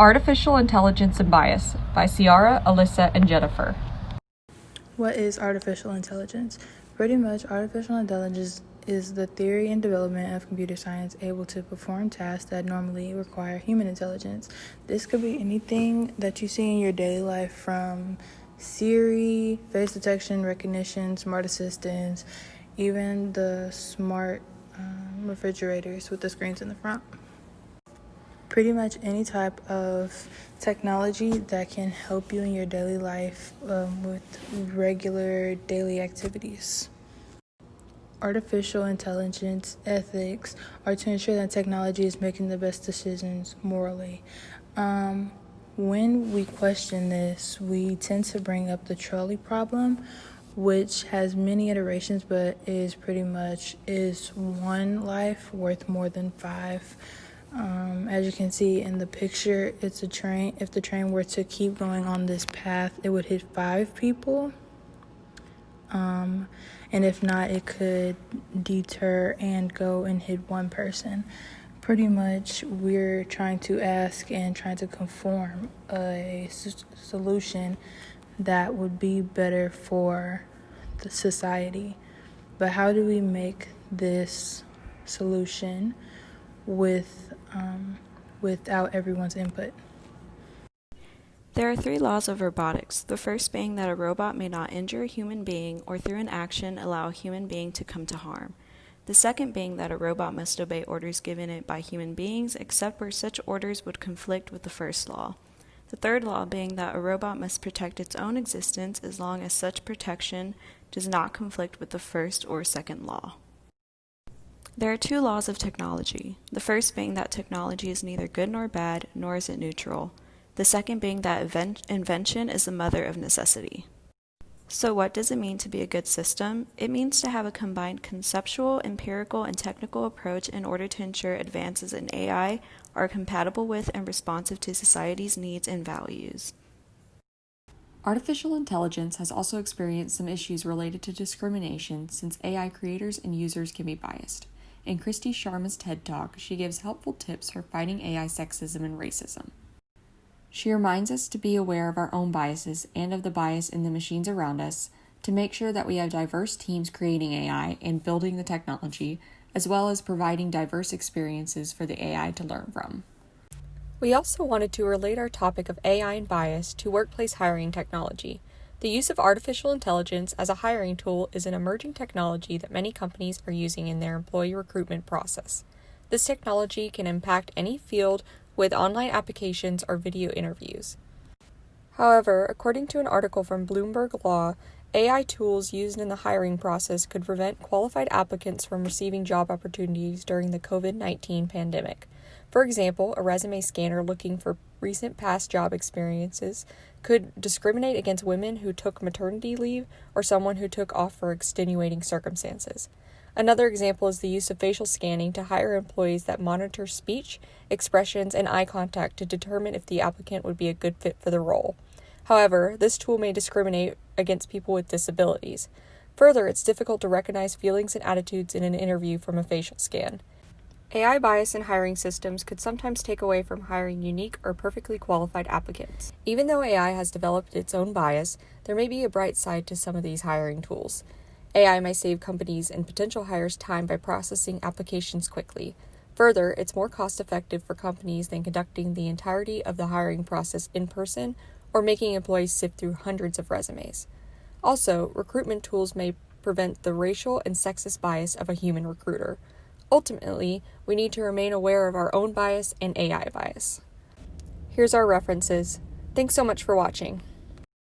Artificial Intelligence and Bias by Ciara, Alyssa, and Jennifer. What is artificial intelligence? Pretty much, artificial intelligence is the theory and development of computer science able to perform tasks that normally require human intelligence. This could be anything that you see in your daily life, from Siri, face detection, recognition, smart assistants, even the smart refrigerators with the screens in the front. Pretty much any type of technology that can help you in your daily life with regular daily activities. Artificial intelligence ethics are to ensure that technology is making the best decisions morally. When we question this, we tend to bring up the trolley problem, which has many iterations, but is one life worth more than five? As you can see in the picture, it's a train. If the train were to keep going on this path, it would hit 5 people. And if not, it could deter and go and hit 1 person. Pretty much, we're trying to ask and trying to conform a solution that would be better for the society. But how do we make this solution without everyone's input? There are 3 laws of robotics, the first being that a robot may not injure a human being or through an action allow a human being to come to harm. The second being that a robot must obey orders given it by human beings except where such orders would conflict with the first law. The third law being that a robot must protect its own existence as long as such protection does not conflict with the first or second law. There are 2 laws of technology, the first being that technology is neither good nor bad, nor is it neutral. The second being that invention is the mother of necessity. So what does it mean to be a good system? It means to have a combined conceptual, empirical, and technical approach in order to ensure advances in AI are compatible with and responsive to society's needs and values. Artificial intelligence has also experienced some issues related to discrimination since AI creators and users can be biased. In Christy Sharma's TED Talk, she gives helpful tips for fighting AI sexism and racism. She reminds us to be aware of our own biases and of the bias in the machines around us, to make sure that we have diverse teams creating AI and building the technology, as well as providing diverse experiences for the AI to learn from. We also wanted to relate our topic of AI and bias to workplace hiring technology. The use of artificial intelligence as a hiring tool is an emerging technology that many companies are using in their employee recruitment process. This technology can impact any field with online applications or video interviews. However, according to an article from Bloomberg Law, AI tools used in the hiring process could prevent qualified applicants from receiving job opportunities during the COVID-19 pandemic. For example, a resume scanner looking for recent past job experiences could discriminate against women who took maternity leave or someone who took off for extenuating circumstances. Another example is the use of facial scanning to hire employees that monitor speech, expressions, and eye contact to determine if the applicant would be a good fit for the role. However, this tool may discriminate against people with disabilities. Further, it's difficult to recognize feelings and attitudes in an interview from a facial scan. AI bias in hiring systems could sometimes take away from hiring unique or perfectly qualified applicants. Even though AI has developed its own bias, there may be a bright side to some of these hiring tools. AI may save companies and potential hires time by processing applications quickly. Further, it's more cost-effective for companies than conducting the entirety of the hiring process in person or making employees sift through hundreds of resumes. Also, recruitment tools may prevent the racial and sexist bias of a human recruiter. Ultimately, we need to remain aware of our own bias and AI bias. Here's our references. Thanks so much for watching.